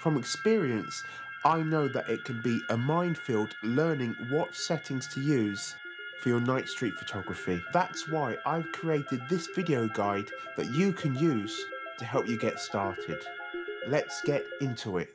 From experience, I know that it can be a minefield learning what settings to use for your night street photography. That's why I've created this video guide that you can use to help you get started. Let's get into it.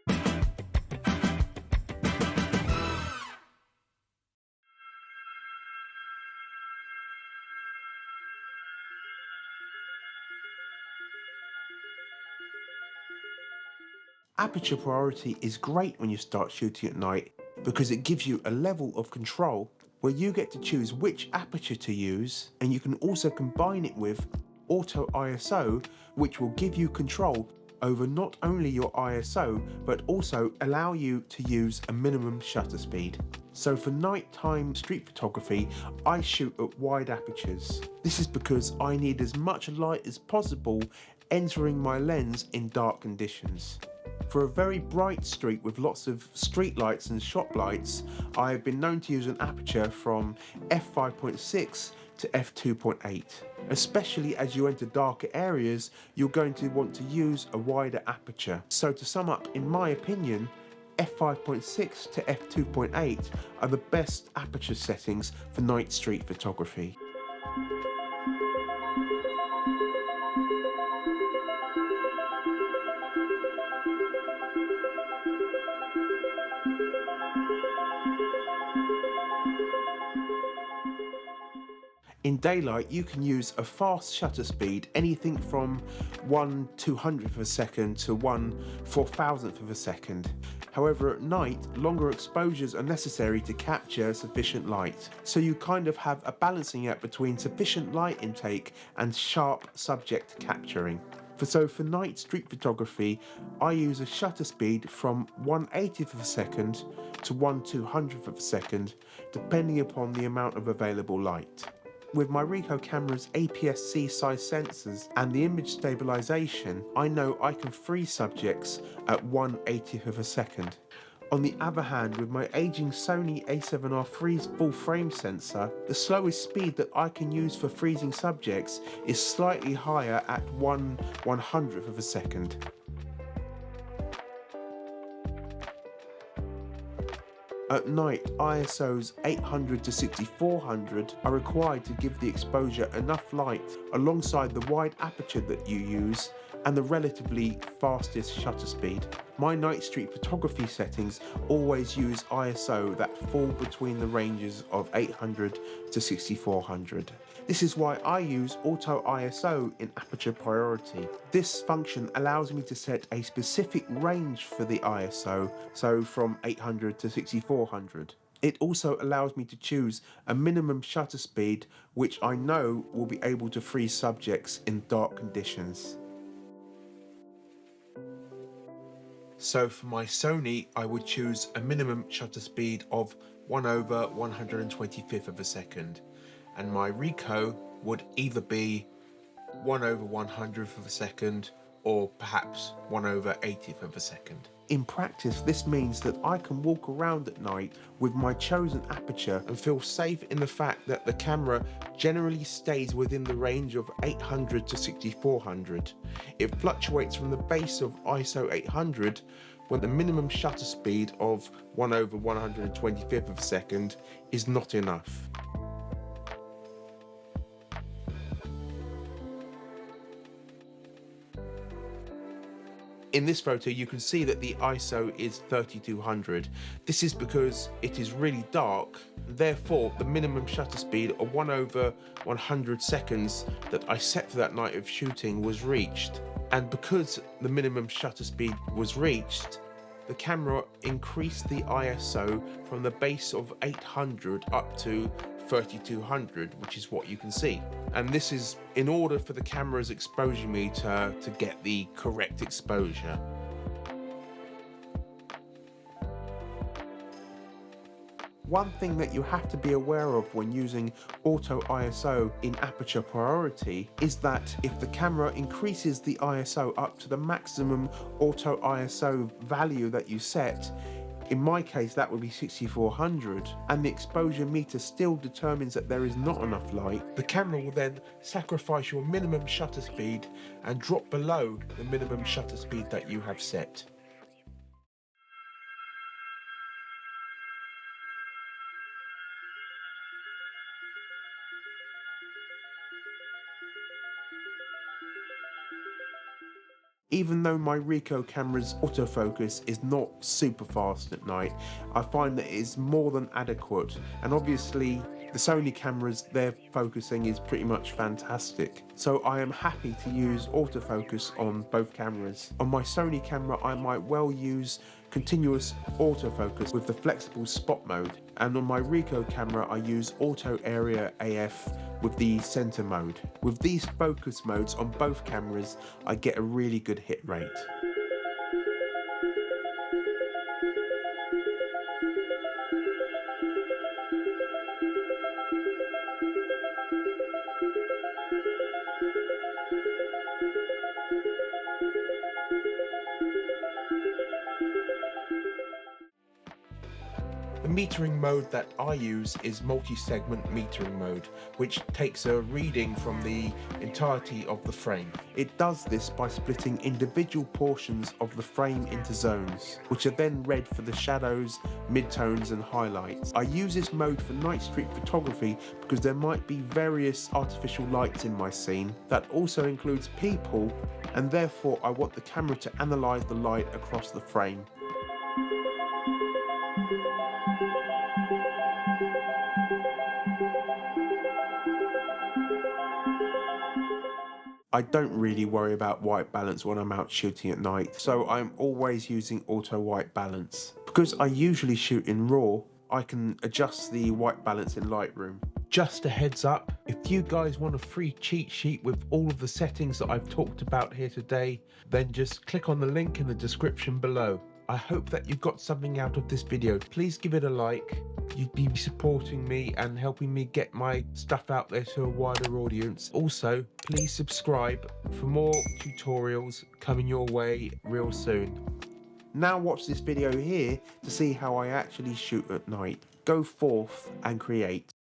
Aperture priority is great when you start shooting at night because it gives you a level of control where you get to choose which aperture to use, and you can also combine it with auto ISO, which will give you control over not only your ISO but also allow you to use a minimum shutter speed. So for nighttime street photography, I shoot at wide apertures. This is because I need as much light as possible entering my lens in dark conditions. For a very bright street with lots of street lights and shop lights, I have been known to use an aperture from f5.6 to f2.8. Especially as you enter darker areas, you're going to want to use a wider aperture. So to sum up, in my opinion, f5.6 to f2.8 are the best aperture settings for night street photography. In daylight, you can use a fast shutter speed, anything from 1/200th of a second to 1/4000th of a second. However, at night, longer exposures are necessary to capture sufficient light. So you kind of have a balancing act between sufficient light intake and sharp subject capturing. So for night street photography, I use a shutter speed from 1/80th of a second to 1/200th of a second, depending upon the amount of available light. With my Ricoh camera's APS-C size sensors and the image stabilization, I know I can freeze subjects at 1/80th of a second. On the other hand, with my aging Sony A7R freeze full frame sensor, the slowest speed that I can use for freezing subjects is slightly higher at 1/100th of a second. At night, ISOs 800 to 6400 are required to give the exposure enough light alongside the wide aperture that you use and the relatively fastest shutter speed. My night street photography settings always use ISO that fall between the ranges of 800 to 6400. This is why I use auto ISO in aperture priority. This function allows me to set a specific range for the ISO, so from 800 to 6400. It also allows me to choose a minimum shutter speed, which I know will be able to freeze subjects in dark conditions. So for my Sony, I would choose a minimum shutter speed of 1/125th of a second, and my Ricoh would either be 1/100th of a second or perhaps 1/80th of a second. In practice, this means that I can walk around at night with my chosen aperture and feel safe in the fact that the camera generally stays within the range of 800 to 6400. It fluctuates from the base of ISO 800 when the minimum shutter speed of 1/125th of a second is not enough. In this photo, you can see that the ISO is 3200. This is because it is really dark, therefore the minimum shutter speed of 1/100 seconds that I set for that night of shooting was reached. And because the minimum shutter speed was reached, the camera increased the ISO from the base of 800 up to 3200, which is what you can see. And this is in order for the camera's exposure meter to get the correct exposure. One thing that you have to be aware of when using auto ISO in aperture priority is that if the camera increases the ISO up to the maximum auto ISO value that you set, in my case that would be 6400, and the exposure meter still determines that there is not enough light, the camera will then sacrifice your minimum shutter speed and drop below the minimum shutter speed that you have set. Even though my Ricoh camera's autofocus is not super fast at night, I find that it is more than adequate, and obviously the Sony cameras, their focusing is pretty much fantastic. So I am happy to use autofocus on both cameras. On my Sony camera I might well use continuous autofocus with the flexible spot mode, and on my Ricoh camera I use auto area AF with the center mode. With these focus modes on both cameras I get a really good hit rate. The metering mode that I use is multi-segment metering mode, which takes a reading from the entirety of the frame. It does this by splitting individual portions of the frame into zones, which are then read for the shadows, midtones and highlights. I use this mode for night street photography because there might be various artificial lights in my scene. That also includes people, and therefore I want the camera to analyze the light across the frame. I don't really worry about white balance when I'm out shooting at night, so I'm always using auto white balance. Because I usually shoot in RAW, I can adjust the white balance in Lightroom. Just a heads up, if you guys want a free cheat sheet with all of the settings that I've talked about here today, then just click on the link in the description below. I hope that you got something out of this video. Please give it a like. You'd be supporting me and helping me get my stuff out there to a wider audience. Also, please subscribe for more tutorials coming your way real soon. Now watch this video here to see how I actually shoot at night. Go forth and create.